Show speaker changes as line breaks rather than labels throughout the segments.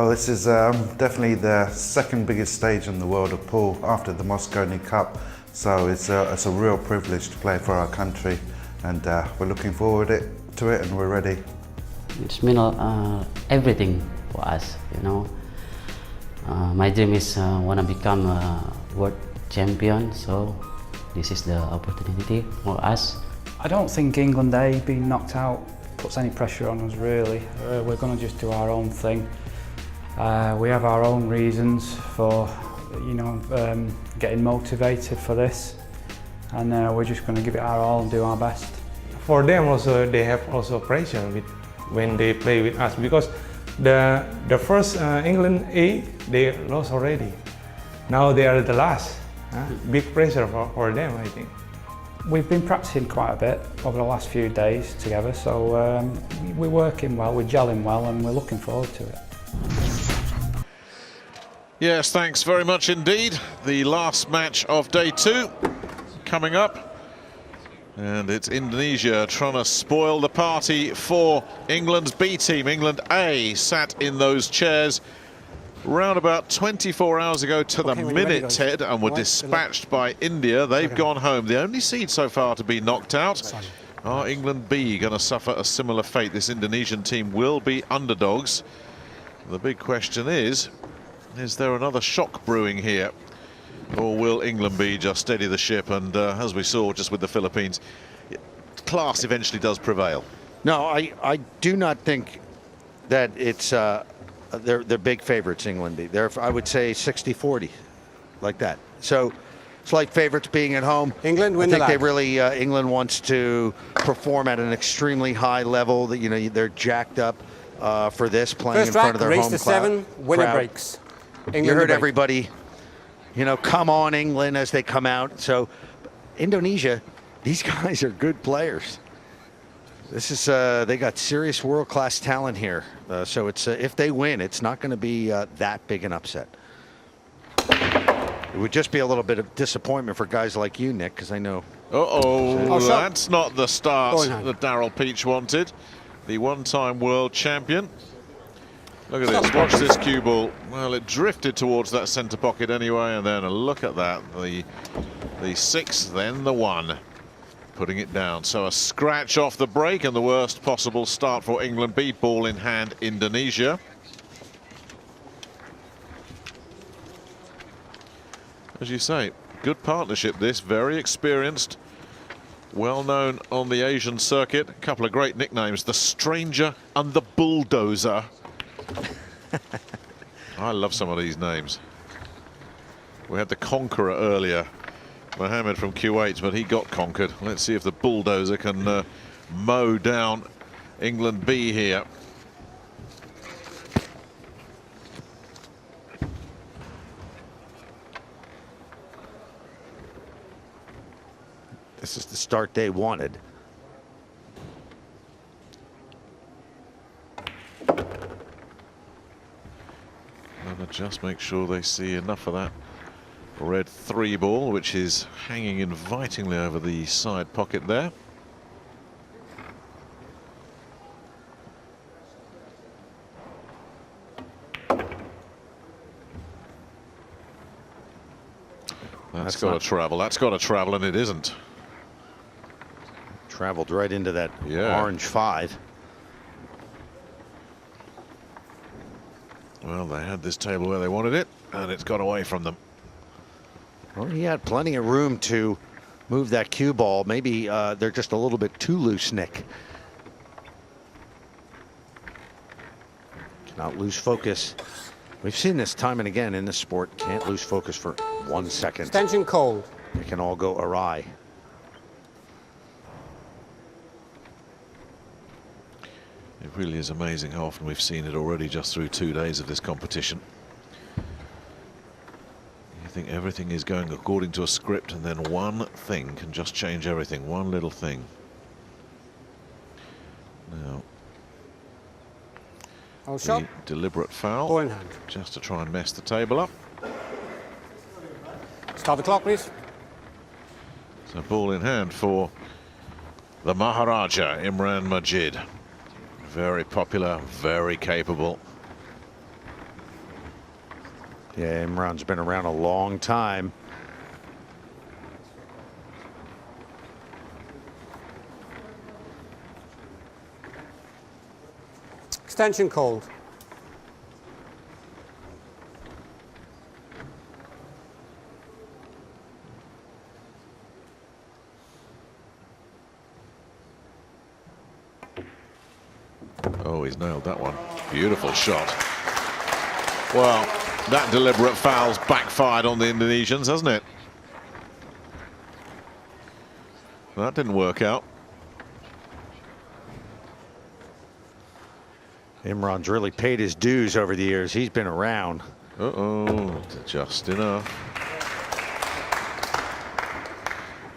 Well, this is definitely the second biggest stage in the world of pool after the Mosconi Cup. So it's a real privilege to play for our country, and we're looking forward to it, and we're ready.
It's mean everything for us, you know. My dream is want to become a world champion, so this is the opportunity for us.
I don't think England A being knocked out puts any pressure on us really. We're going to just do our own thing. We have our own reasons for, you know, getting motivated for this, and we're just going to give it our all and do our best.
For them also, they have also pressure when they play with us, because the first England A, they lost already. Now they are the last. Big pressure for them, I think.
We've been practicing quite a bit over the last few days together, so we're working well, we're gelling well, and we're looking forward to it.
Yes, thanks very much indeed. The last match of day 2 coming up. And it's Indonesia trying to spoil the party for England's B team. England A sat in those chairs round about 24 hours ago to the minute, Ted, and were dispatched by India. They've gone home. The only seed so far to be knocked out. Are England B going to suffer a similar fate? This Indonesian team will be underdogs. The big question is there another shock brewing here? Or will England B just steady the ship? And as we saw just with the Philippines, class eventually does prevail.
No, I do not think that it's they're big favorites, England B. They're, I would say, 60-40, like that. So slight favorites being at home.
England win.
I think they really England wants to perform at an extremely high level. That, you know, they're jacked up for this, playing
First
in front of their
race
home
to
crowd.
7, winner breaks. England
you heard
break.
everybody, you know, come on England as they come out. So Indonesia, these guys are good players. This is they got serious world-class talent here. So it's if they win, it's not going to be that big an upset. It would just be a little bit of disappointment for guys like you, Nick, because I know.
That's not the start that Daryl Peach wanted. The one-time world champion. Look at this, watch this cue ball. Well, it drifted towards that centre pocket anyway, and then look at that. The 6, then the 1. Putting it down. So a scratch off the break, and the worst possible start for England B. Ball in hand, Indonesia. As you say, good partnership this, very experienced, well known on the Asian circuit. A couple of great nicknames, the Stranger and the Bulldozer. I love some of these names. We had the Conqueror earlier, Mohammed from Kuwait, but he got conquered. Let's see if the Bulldozer can mow down England B here.
This is the start they wanted.
And just make sure they see enough of that red 3 ball, which is hanging invitingly over the side pocket there. That's got to travel. That's got to travel, and it isn't.
Traveled right into that orange 5.
Well, they had this table where they wanted it, and it's got away from them.
Well, he had plenty of room to move that cue ball. Maybe they're just a little bit too loose, Nick. Cannot lose focus. We've seen this time and again in this sport. Can't lose focus for 1 second.
Extension cold.
It can all go awry.
It really is amazing how often we've seen it already just through 2 days of this competition. You think everything is going according to a script, and then one thing can just change everything, one little thing. Now, the deliberate foul,
Ball in hand.
just to try and mess the table up.
Start the clock, please.
So ball in hand for the Maharaja, Imran Majid. Very popular, very capable.
Yeah, Imran's been around a long time.
Extension called.
Oh, he's nailed that one. Beautiful shot. Well, that deliberate foul's backfired on the Indonesians, hasn't it? That didn't work out.
Imran's really paid his dues over the years. He's been around.
Uh-oh, just enough.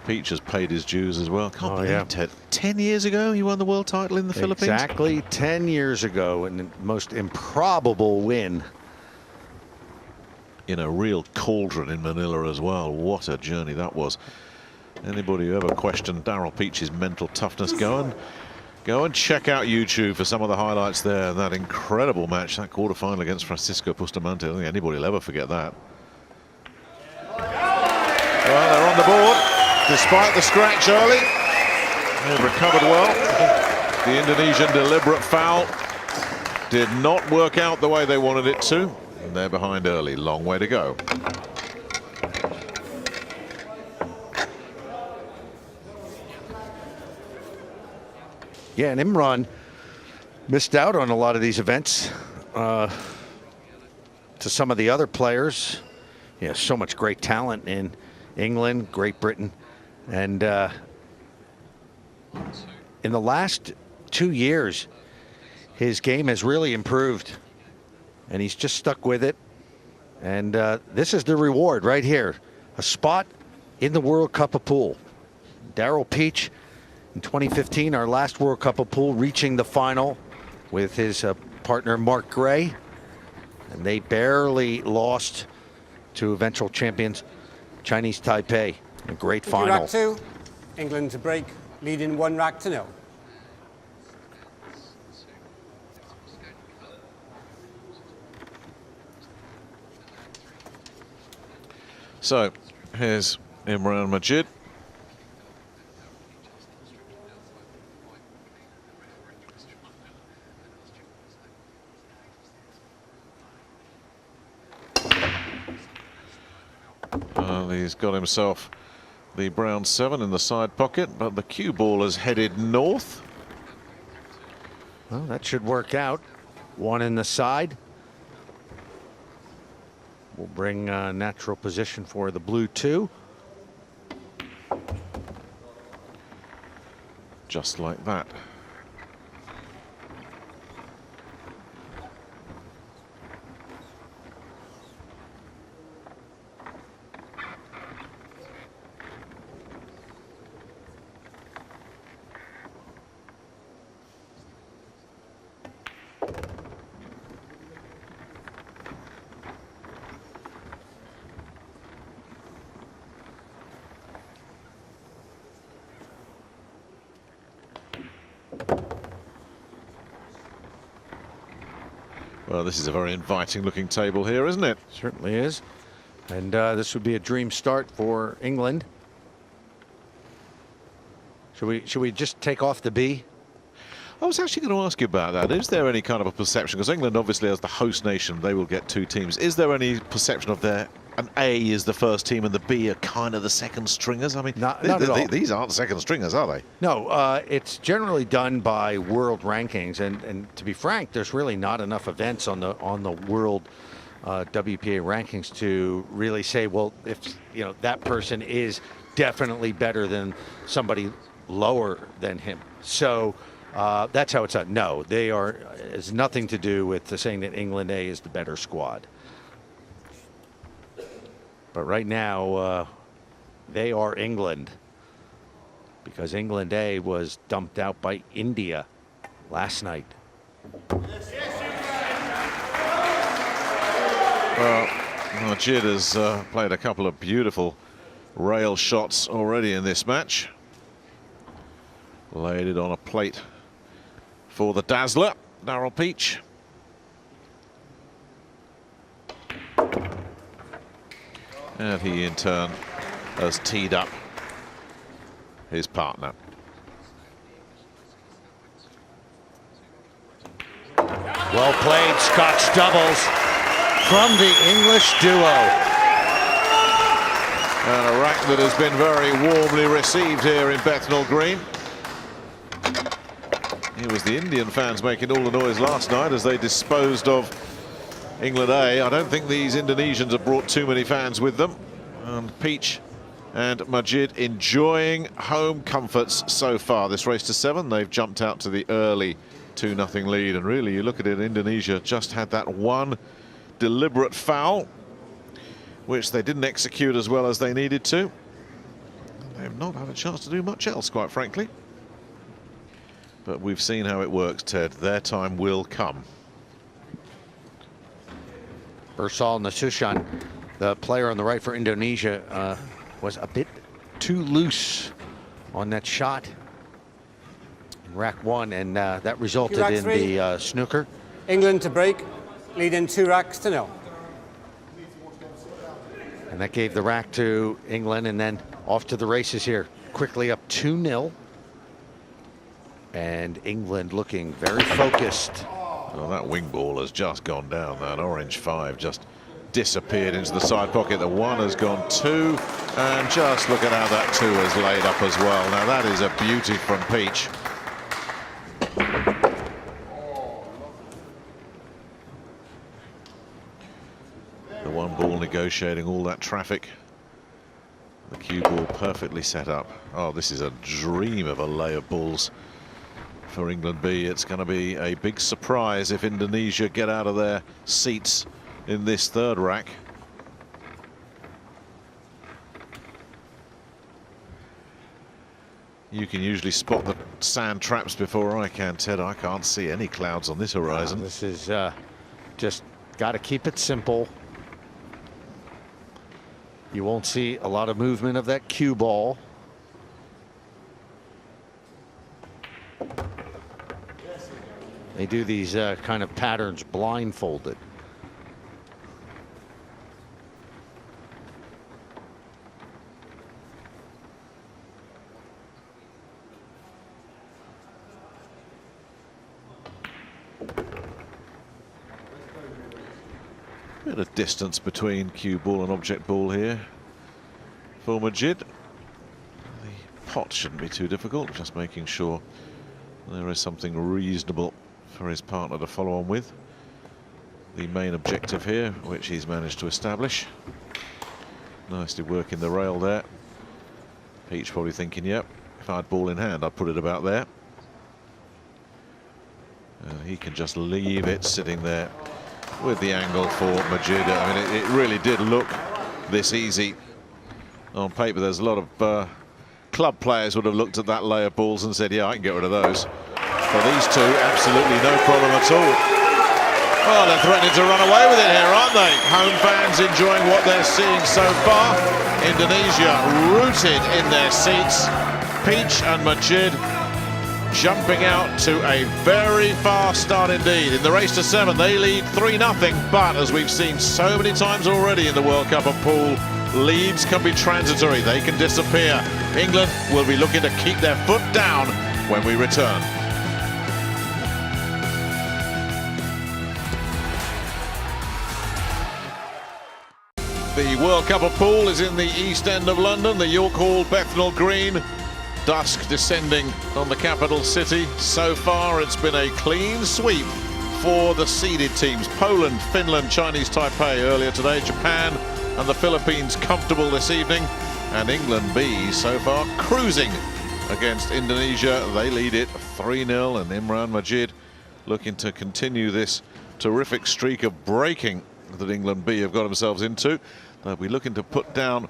Peach has paid his dues as well. Can't believe it. 10 years ago he won the world title in the Philippines.
Exactly 10 years ago, and the most improbable win.
In a real cauldron in Manila as well. What a journey that was. Anybody who ever questioned Daryl Peach's mental toughness, go and check out YouTube for some of the highlights there. That incredible match, that quarterfinal against Francisco Bustamante. I don't think anybody will ever forget that. Well, they're on the board, despite the scratch early. They've recovered well. The Indonesian deliberate foul did not work out the way they wanted it to. And they're behind early. Long way to go.
Yeah, and Imran missed out on a lot of these events to some of the other players. Yeah, so much great talent in England, Great Britain, and in the last 2 years, his game has really improved, and he's just stuck with it. And this is the reward right here, a spot in the World Cup of Pool. Daryl Peach, in 2015, our last World Cup of Pool, reaching the final with his partner Mark Gray, and they barely lost to eventual champions Chinese Taipei. A great final.
Rack 2, England to break, leading 1-0.
So here's Imran Majid. He's got himself the brown 7 in the side pocket, but the cue ball has headed north.
Well, that should work out. 1 in the side. We'll bring natural position for the blue 2.
Just like that. Well, this is a very inviting looking table here, isn't it?
Certainly is. And this would be a dream start for England. Should we just take off the B?
I was actually going to ask you about that. Is there any kind of a perception? Because England, obviously, as the host nation, they will get 2 teams. Is there any perception of an A is the first team and the B are kind of the second stringers? I mean,
not at all.
These aren't the second stringers, are they?
No, it's generally done by world rankings, and to be frank, there's really not enough events on the world WPA rankings to really say, well, if that person is definitely better than somebody lower than him. So that's how it's done. No, they are. It has nothing to do with saying that England A is the better squad. But right now, they are England, because England A was dumped out by India last night.
Well, Majid has played a couple of beautiful rail shots already in this match. Laid it on a plate for the dazzler, Daryl Peach. And he in turn has teed up his partner.
Well played, Scotch doubles from the English duo.
And a rack that has been very warmly received here in Bethnal Green. It was the Indian fans making all the noise last night as they disposed of England A. I don't think these Indonesians have brought too many fans with them. And Peach and Majid enjoying home comforts so far. This race to 7, they've jumped out to the early 2-0 lead. And really, you look at it, Indonesia just had that one deliberate foul, which they didn't execute as well as they needed to. They've not had a chance to do much else, quite frankly. But we've seen how it works, Ted. Their time will come.
Ursal Nasution, the player on the right for Indonesia, was a bit too loose on that shot in rack 1, and that resulted
Rack
in
3.
the snooker.
England to break, leading 2 racks to 0.
And that gave the rack to England, and then off to the races here. Quickly up 2-0. And England looking very focused.
Well, that wing ball has just gone down. That orange 5 just disappeared into the side pocket. The 1 has gone 2, and just look at how that 2 is laid up as well. Now that is a beauty from Peach. The 1 ball negotiating all that traffic. The cue ball perfectly set up. Oh, this is a dream of a lay of balls for England B. It's going to be a big surprise if Indonesia get out of their seats in this 3rd rack. You can usually spot the sand traps before I can, Ted. I can't see any clouds on this horizon.
This is just got to keep it simple. You won't see a lot of movement of that cue ball. They do these kind of patterns blindfolded.
Bit of distance between cue ball and object ball here for Majid. The pot shouldn't be too difficult, just making sure there is something reasonable for his partner to follow on with. The main objective here, which he's managed to establish. Nicely working the rail there. Peach probably thinking, yep, if I had ball in hand, I'd put it about there. He can just leave it sitting there with the angle for Majid. I mean, it really did look this easy on paper. There's a lot of club players would have looked at that lay of balls and said, yeah, I can get rid of those. For these two, absolutely no problem at all. Well, they're threatening to run away with it here, aren't they? Home fans enjoying what they're seeing so far. Indonesia rooted in their seats. Peach and Majid jumping out to a very fast start indeed. In the race to 7, they lead 3-0, but as we've seen so many times already in the World Cup of Pool, leads can be transitory, they can disappear. England will be looking to keep their foot down when we return. The World Cup of Pool is in the East End of London, the York Hall, Bethnal Green. Dusk descending on the capital city. So far, it's been a clean sweep for the seeded teams. Poland, Finland, Chinese Taipei earlier today, Japan and the Philippines comfortable this evening, and England B so far cruising against Indonesia. They lead it 3-0, and Imran Majid looking to continue this terrific streak of breaking that England B have got themselves into. They'll be looking to put down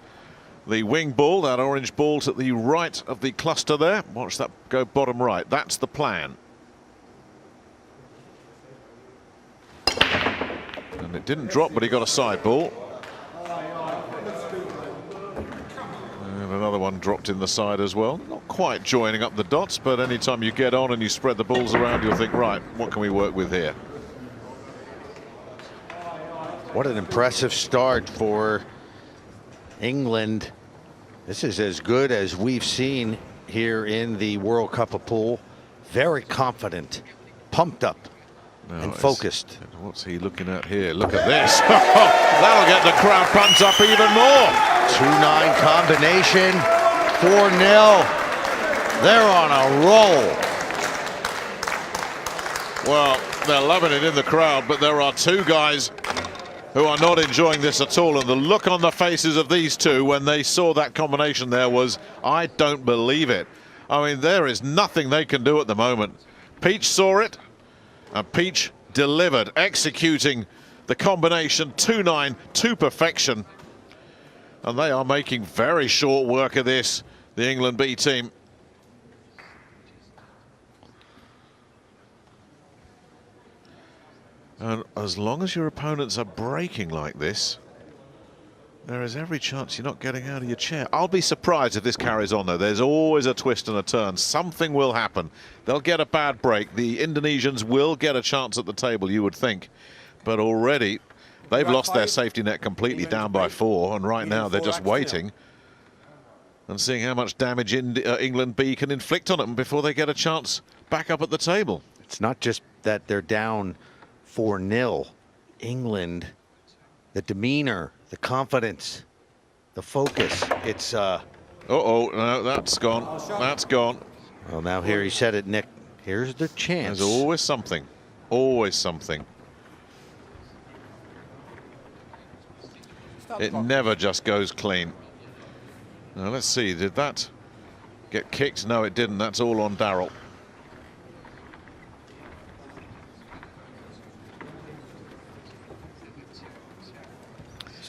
the wing ball, that orange ball to the right of the cluster there. Watch that go bottom right. That's the plan. And it didn't drop, but he got a side ball. And another one dropped in the side as well. Not quite joining up the dots, but anytime you get on and you spread the balls around, you'll think, right, what can we work with here?
What an impressive start for England, this is as good as we've seen here in the World Cup of Pool. Very confident, pumped up, and focused.
What's he looking at here? Look at this. That'll get the crowd pumped up even more.
2-9 combination, 4-0. They're on a roll.
Well, they're loving it in the crowd, but there are two guys who are not enjoying this at all. And the look on the faces of these two when they saw that combination there was, I don't believe it. I mean, there is nothing they can do at the moment. Peach saw it, and Peach delivered, executing the combination 2-9 to perfection. And they are making very short work of this, the England B team. And as long as your opponents are breaking like this, there is every chance you're not getting out of your chair. I'll be surprised if this carries on, though. There's always a twist and a turn. Something will happen. They'll get a bad break. The Indonesians will get a chance at the table, you would think. But already, they've lost their safety net completely, down by 4. And right now, they're just waiting and seeing how much damage England B can inflict on them before they get a chance back up at the table.
It's not just that they're down 4-0. England, the demeanor, the confidence, the focus. It's
no, that's gone. That's gone.
Well, now here he said it, Nick. Here's the chance.
There's always something. Always something. It never just goes clean. Now let's see, did that get kicked? No, it didn't. That's all on Darrell.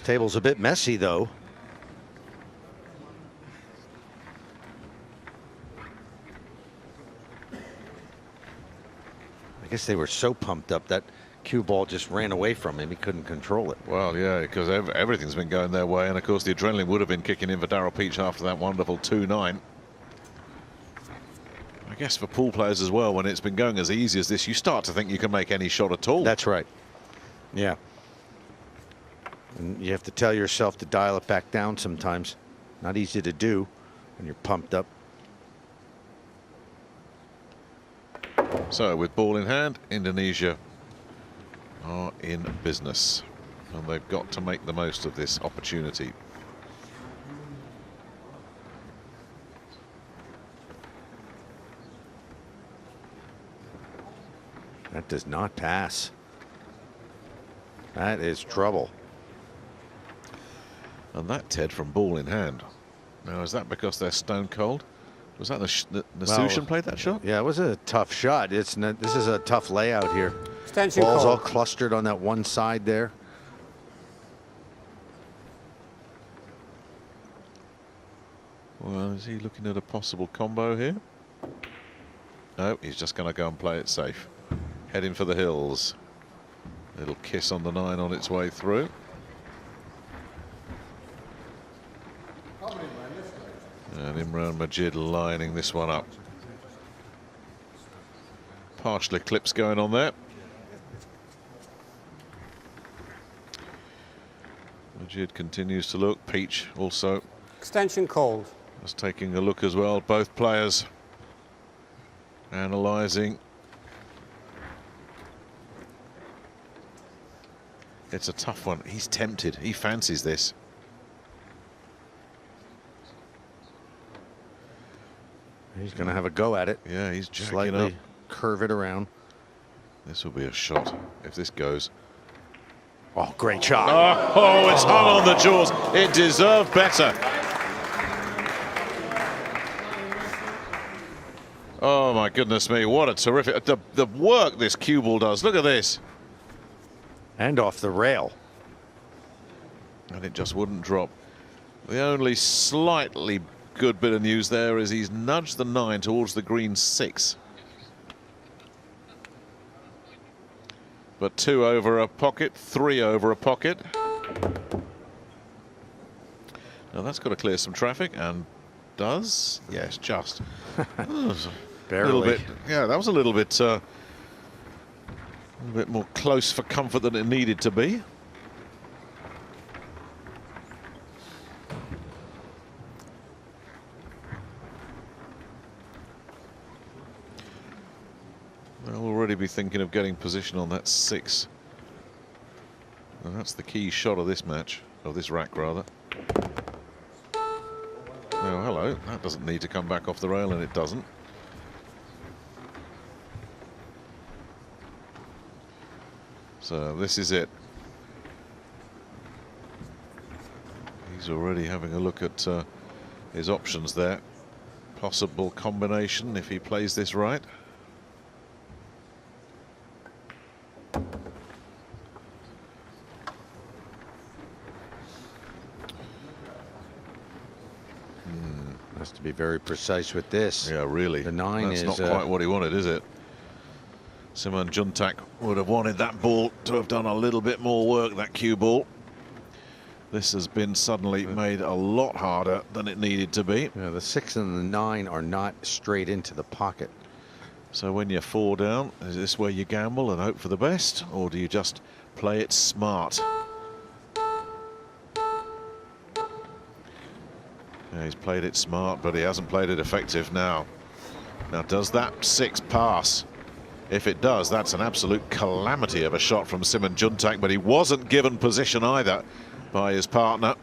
Table's a bit messy, though. I guess they were so pumped up that cue ball just ran away from him. He couldn't control it.
Well, yeah, because everything's been going their way. And, of course, the adrenaline would have been kicking in for Darrell Peach after that wonderful 2-9. I guess for pool players as well, when it's been going as easy as this, you start to think you can make any shot at all.
That's right. Yeah. And you have to tell yourself to dial it back down sometimes. Not easy to do when you're pumped up.
So with ball in hand, Indonesia are in business. And they've got to make the most of this opportunity.
That does not pass. That is trouble.
And that, Ted, from ball in hand. Now, is that because they're stone cold? Was that the Nasution played that shot?
Yeah, it was a tough shot. This is a tough layout here.
Extension
Ball's
call.
all clustered on that one side there.
Well, is he looking at a possible combo here? No, he's just going to go and play it safe. Heading for the hills. Little kiss on the 9 on its way through. And Imran Majid lining this one up. Partial eclipse going on there. Majid continues to look. Peach also
Extension called.
just taking a look as well. Both players analysing. It's a tough one. He's tempted. He fancies this.
He's going to have a go at it.
Yeah, he's jacking
Slightly
up.
curve it around.
This will be a shot if this goes.
Oh, great shot.
Oh, it's hung on the jaws. It deserved better. Oh, my goodness me. What a terrific... The work this cue ball does. Look at this.
And off the rail.
And it just wouldn't drop. The only slightly good bit of news there is he's nudged the 9 towards the green 6. But 2 over a pocket, 3 over a pocket. Now that's got to clear some traffic, and does? Yes, just.
Barely.
Little bit, yeah, that was a little bit more close for comfort than it needed to be. maybe thinking of getting position on that 6. And that's the key shot of this match, of this rack rather. Oh, hello. That doesn't need to come back off the rail, and it doesn't. So this is it. He's already having a look at his options there. Possible combination if he plays this right.
Has to be very precise with this.
Yeah, really.
The 9
That's
is
not quite what he wanted, is it? Simon Juntak would have wanted that ball to have done a little bit more work, that cue ball. This has been suddenly made a lot harder than it needed to be.
Yeah, the 6 and the 9 are not straight into the pocket.
So when you're 4 down, is this where you gamble and hope for the best, or do you just play it smart? Yeah, he's played it smart, but he hasn't played it effective now. Now, does that 6 pass? If it does, that's an absolute calamity of a shot from Simon Juntak, but he wasn't given position either by his partner.